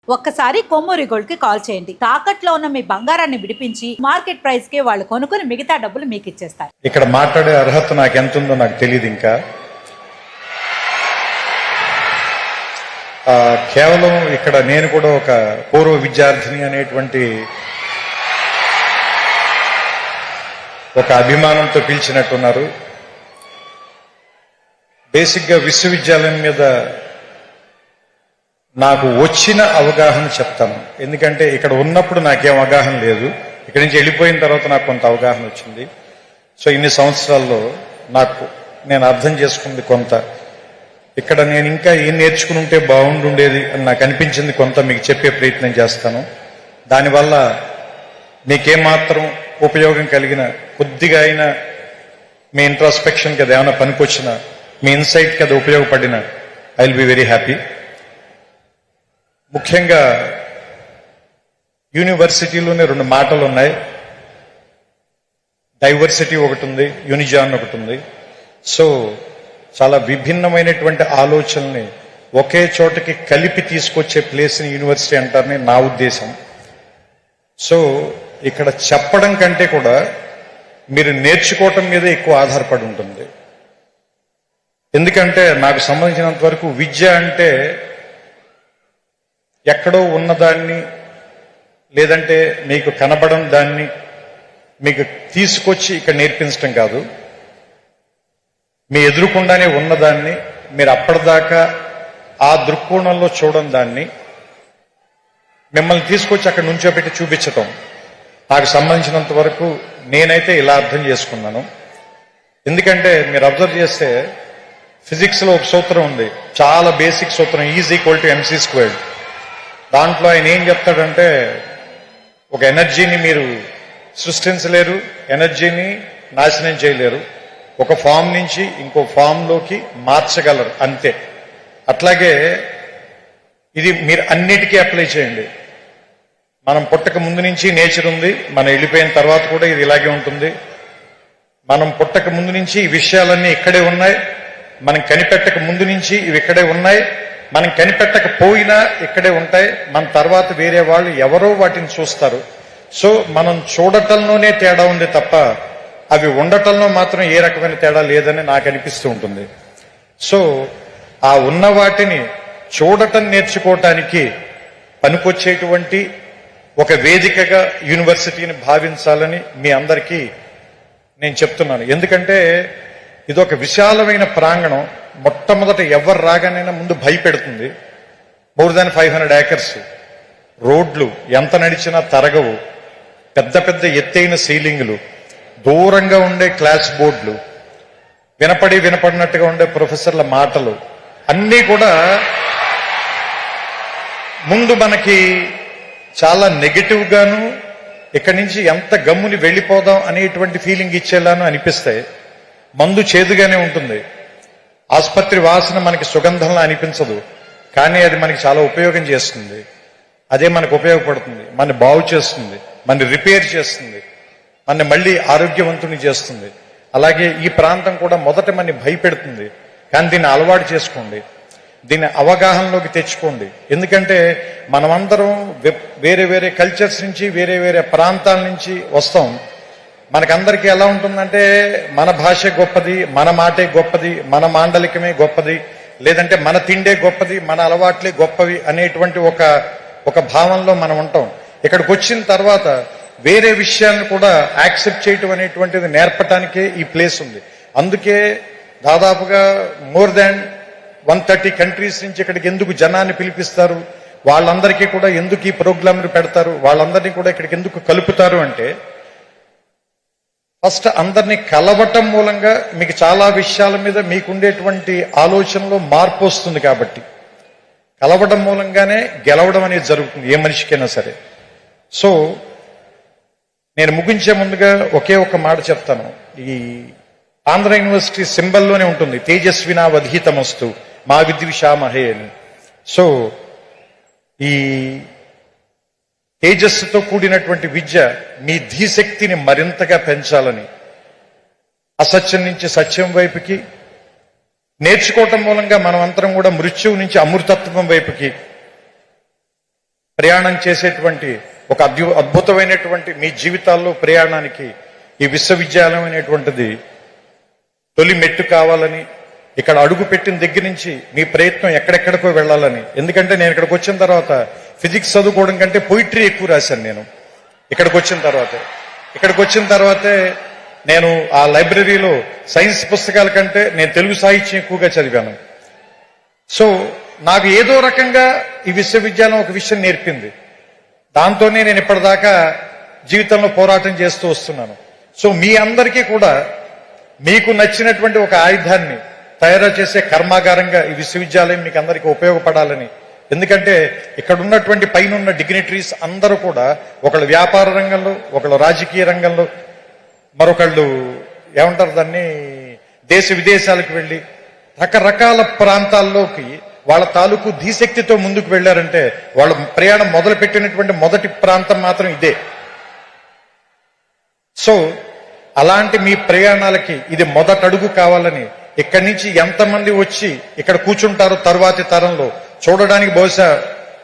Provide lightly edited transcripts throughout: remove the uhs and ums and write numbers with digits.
ఒక్కసారి కొమ్మూరి గోల్డ్ కి కాల్ చేయండి. తాకట్లో ఉన్న మీ బంగారాన్ని విడిపించి మార్కెట్ ప్రైస్ కి వాళ్ళు కొనుక్కుని మిగతా డబ్బులు మీకు ఇచ్చేస్తారు. ఇక్కడ మాట్లాడే అర్హత నాకు ఎంత ఉందో నాకు తెలియదు. ఇంకా కేవలం ఇక్కడ నేను కూడా ఒక పూర్వ విద్యార్థిని అనేటువంటి ఒక అభిమానంతో పిలిచినట్టున్నారు. బేసిక్గా విశ్వవిద్యాలయం మీద నాకు వచ్చిన అవగాహన చెప్తాను. ఎందుకంటే ఇక్కడ ఉన్నప్పుడు నాకేం అవగాహన లేదు. ఇక్కడి నుంచి వెళ్ళిపోయిన తర్వాత నాకు కొంత అవగాహన వచ్చింది. సో ఇన్ని సంవత్సరాల్లో నేను అర్థం చేసుకుంది కొంత. ఇక్కడ నేను ఇంకా ఏం నేర్చుకుని ఉంటే బాగుండుండేది అని నాకు అనిపించింది కొంత మీకు చెప్పే ప్రయత్నం చేస్తాను. దానివల్ల మీకేమాత్రం ఉపయోగం కలిగిన కొద్దిగా అయినా మీ ఇంట్రాస్పెక్షన్కి అది ఏమైనా పనికొచ్చిన మీ ఇన్సైట్కి అది ఉపయోగపడిన I will be very happy. ముఖ్యంగా యూనివర్సిటీలోనే రెండు మాటలు ఉన్నాయి. డైవర్సిటీ ఒకటి ఉంది, యూనిజాన్ ఒకటి ఉంది. సో చాలా విభిన్నమైనటువంటి ఆలోచనల్ని ఒకే చోటకి కలిపి తీసుకొచ్చే ప్లేస్ని యూనివర్సిటీ అంటారని నా ఉద్దేశం. సో ఇక్కడ చెప్పడం కంటే కూడా మీరు నేర్చుకోవటం మీద ఎక్కువ ఆధారపడి ఉంటుంది. ఎందుకంటే నాకు సంబంధించినంత వరకు విద్య అంటే ఎక్కడో ఉన్నదాన్ని లేదంటే మీకు కనబడని దాన్ని మీకు తీసుకొచ్చి ఇక్కడ నేర్పించడం కాదు. మీ ఎదురుకుండానే ఉన్నదాన్ని మీరు అప్పటిదాకా ఆ దృక్కోణంలో చూడడం దాన్ని మిమ్మల్ని తీసుకొచ్చి అక్కడ నుంచోబెట్టి చూపించటం నాకు సంబంధించినంత వరకు నేనైతే ఇలా అర్థం చేసుకున్నాను. ఎందుకంటే మీరు అబ్జర్వ్ చేస్తే ఫిజిక్స్లో ఒక సూత్రం ఉంది, చాలా బేసిక్ సూత్రం, E=mc². దాంట్లో ఆయన ఏం చెప్తాడంటే ఒక ఎనర్జీని మీరు సృష్టించలేరు, ఎనర్జీని నాశనం చేయలేరు, ఒక ఫామ్ నుంచి ఇంకో ఫామ్లోకి మార్చగలరు అంతే. అట్లాగే ఇది మీరు అన్నిటికీ అప్లై చేయండి. మనం పుట్టక ముందు నుంచి నేచర్ ఉంది, మనం వెళ్ళిపోయిన తర్వాత కూడా ఇది ఇలాగే ఉంటుంది. మనం పుట్టక ముందు నుంచి ఈ విషయాలన్నీ ఇక్కడే ఉన్నాయి, మనం కనిపెట్టక ముందు నుంచి ఇవి ఇక్కడే ఉన్నాయి, మనం కనిపెట్టకపోయినా ఇక్కడే ఉంటాయి. మన తర్వాత వేరే వాళ్ళు ఎవరో వాటిని చూస్తారు. సో మనం చూడటంలోనే తేడా ఉంది తప్ప అవి ఉండటంలో మాత్రం ఏ రకమైన తేడా లేదని నాకు అనిపిస్తూ ఉంటుంది. సో ఆ ఉన్న వాటిని చూడటం నేర్చుకోవటానికి పనికొచ్చేటువంటి ఒక వేదికగా యూనివర్సిటీని భావించాలని మీ అందరికీ నేను చెప్తున్నాను. ఎందుకంటే ఇది ఒక విశాలమైన ప్రాంగణం. మొట్టమొదట ఎవరు రాగానైనా ముందు భయపెడుతుంది. మోర్ దాన్ 500 acres, రోడ్లు ఎంత నడిచినా తరగవు, పెద్ద పెద్ద ఎత్తైన సీలింగులు, దూరంగా ఉండే క్లాస్ బోర్డులు, వినపడినట్టుగా ఉండే ప్రొఫెసర్ల మాటలు అన్నీ కూడా ముందు మనకి చాలా నెగటివ్ గాను ఇక్కడి నుంచి ఎంత గమ్ముని వెళ్ళిపోదాం అనేటువంటి ఫీలింగ్ ఇచ్చేలాను అనిపిస్తాయి. మందు చేదుగానే ఉంటుంది, ఆసుపత్రి వాసన మనకి సుగంధంలా అనిపించదు, కానీ అది మనకి చాలా ఉపయోగం చేస్తుంది. అదే మనకు ఉపయోగపడుతుంది, మన బాగు చేస్తుంది, మన రిపేర్ చేస్తుంది, మన మళ్ళీ ఆరోగ్యవంతుని చేస్తుంది. అలాగే ఈ ప్రాంతం కూడా మొదట మన భయపెడుతుంది, కానీ దీన్ని అలవాటు చేసుకోండి, దీన్ని అవగాహనలోకి తెచ్చుకోండి. ఎందుకంటే మనమందరం వేరే వేరే కల్చర్స్ నుంచి వేరే వేరే ప్రాంతాల నుంచి వస్తాం. మనకందరికీ ఎలా ఉంటుందంటే మన భాష గొప్పది, మన మాటే గొప్పది, మన మాండలికమే గొప్పది, లేదంటే మన తిండే గొప్పది, మన అలవాట్లే గొప్పవి అనేటువంటి ఒక భావంలో మనం ఉంటాం. ఇక్కడికి వచ్చిన తర్వాత వేరే విషయాలను కూడా యాక్సెప్ట్ చేయటం అనేటువంటిది నేర్పటానికే ఈ ప్లేస్ ఉంది. అందుకే దాదాపుగా మోర్ దాన్ 130 కంట్రీస్ నుంచి ఇక్కడికి ఎందుకు జనాన్ని పిలిపిస్తారు, వాళ్ళందరికీ కూడా ఎందుకు ఈ ప్రోగ్రాంలు పెడతారు, వాళ్ళందరినీ కూడా ఇక్కడికి ఎందుకు కలుపుతారు అంటే ఫస్ట్ అందరినీ కలవటం మూలంగా మీకు చాలా విషయాల మీద మీకుండేటువంటి ఆలోచనలో మార్పు వస్తుంది. కాబట్టి కలవడం మూలంగానే గెలవడం అనేది జరుగుతుంది ఏ మనిషికైనా సరే. సో నేను ముగించే ముందుగా ఒకే ఒక మాట చెప్తాను. ఈ ఆంధ్ర యూనివర్సిటీ సింబల్లోనే ఉంటుంది, తేజస్వినా వధీతమస్తు మా విద్విషామహే అని. సో ఈ తేజస్సుతో కూడినటువంటి విద్య మీ ధీశక్తిని మరింతగా పెంచాలని, అసత్యం నుంచి సత్యం వైపుకి నేర్చుకోవటం మూలంగా మనం అందరం కూడా మృత్యువు నుంచి అమృతత్వం వైపుకి ప్రయాణం చేసేటువంటి ఒక అద్భుతమైనటువంటి మీ జీవితాల్లో ప్రయాణానికి ఈ విశ్వవిద్యాలయం అనేటువంటిది తొలి మెట్టు కావాలని, ఇక్కడ అడుగు పెట్టిన దగ్గర నుంచి మీ ప్రయత్నం ఎక్కడెక్కడికో వెళ్ళాలని. ఎందుకంటే నేను ఇక్కడికి వచ్చిన తర్వాత ఫిజిక్స్ చదువుకోవడం కంటే పొయిట్రీ ఎక్కువ రాశాను నేను. ఇక్కడికి వచ్చిన తర్వాతే నేను ఆ లైబ్రరీలో సైన్స్ పుస్తకాల కంటే నేను తెలుగు సాహిత్యం ఎక్కువగా చదివాను. సో నాకు ఏదో రకంగా ఈ విశ్వవిద్యాలయం ఒక విషయం నేర్పింది. దాంతోనే నేను ఇప్పటిదాకా జీవితంలో పోరాటం చేస్తూ వస్తున్నాను. సో మీ అందరికీ కూడా మీకు నచ్చినటువంటి ఒక ఆయుధాన్ని తయారు చేసే కర్మాగారంగా ఈ విశ్వవిద్యాలయం మీకు అందరికీ ఉపయోగపడాలని. ఎందుకంటే ఇక్కడ ఉన్నటువంటి పైన ఉన్న డిగ్నిటరీస్ అందరూ కూడా ఒకళ్ళు వ్యాపార రంగంలో, ఒకళ్ళు రాజకీయ రంగంలో, మరొకళ్ళు ఏమంటారు దాన్ని దేశ విదేశాలకు వెళ్ళి రకరకాల ప్రాంతాల్లోకి వాళ్ళ తాలూకు ధీశక్తితో ముందుకు వెళ్లారంటే వాళ్ళ ప్రయాణం మొదలు పెట్టినటువంటి మొదటి ప్రాంతం మాత్రం ఇదే. సో అలాంటి మీ ప్రయాణాలకి ఇది మొదటడుగు కావాలని, ఇక్కడి నుంచి ఎంతమంది వచ్చి ఇక్కడ కూర్చుంటారో తరువాతి తరంలో చూడడానికి బహుశా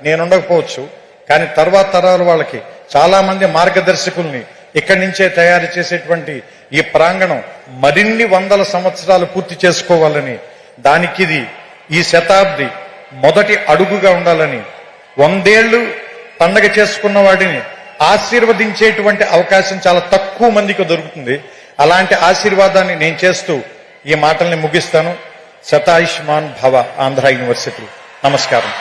నేనుండకపోవచ్చు, కానీ తర్వాత తరాల వాళ్ళకి చాలా మంది మార్గదర్శకుల్ని ఇక్కడి నుంచే తయారు చేసేటువంటి ఈ ప్రాంగణం మరిన్ని వందల సంవత్సరాలు పూర్తి చేసుకోవాలని, దానికి ఇది ఈ శతాబ్ది మొదటి అడుగుగా ఉండాలని, 100 ఏళ్లు పండగ చేసుకున్న వాడిని ఆశీర్వదించేటువంటి అవకాశం చాలా తక్కువ మందికి దొరుకుతుంది. అలాంటి ఆశీర్వాదాన్ని నేను చేస్తూ ఈ మాటల్ని ముగిస్తాను. శతాయుష్మాన్ భవ, ఆంధ్ర యూనివర్సిటీ. నమస్కారం.